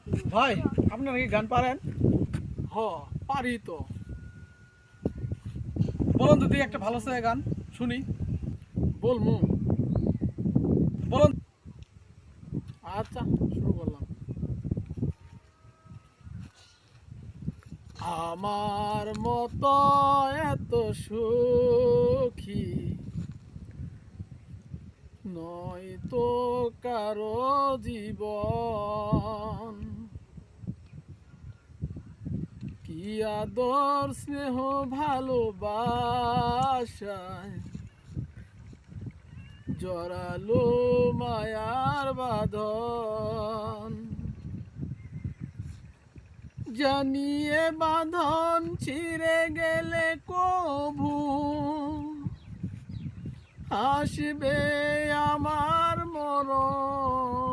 ভাই আপনারা কি গান পারেন? হ, পারি তো। বলুন তো একটা ভালো চাই গান শুনি। বলমু। বলুন। আচ্ছা, শুরু করলাম। আমার মতো এত সুখী নয় তো কারো জীবন। কি আদর স্নেহ ভালোবাসায় জড়ালো মায়ার বাঁধন। জানিয়ে বাঁধন ছিঁড়ে গেলে কভু আসবে আমার মরণ।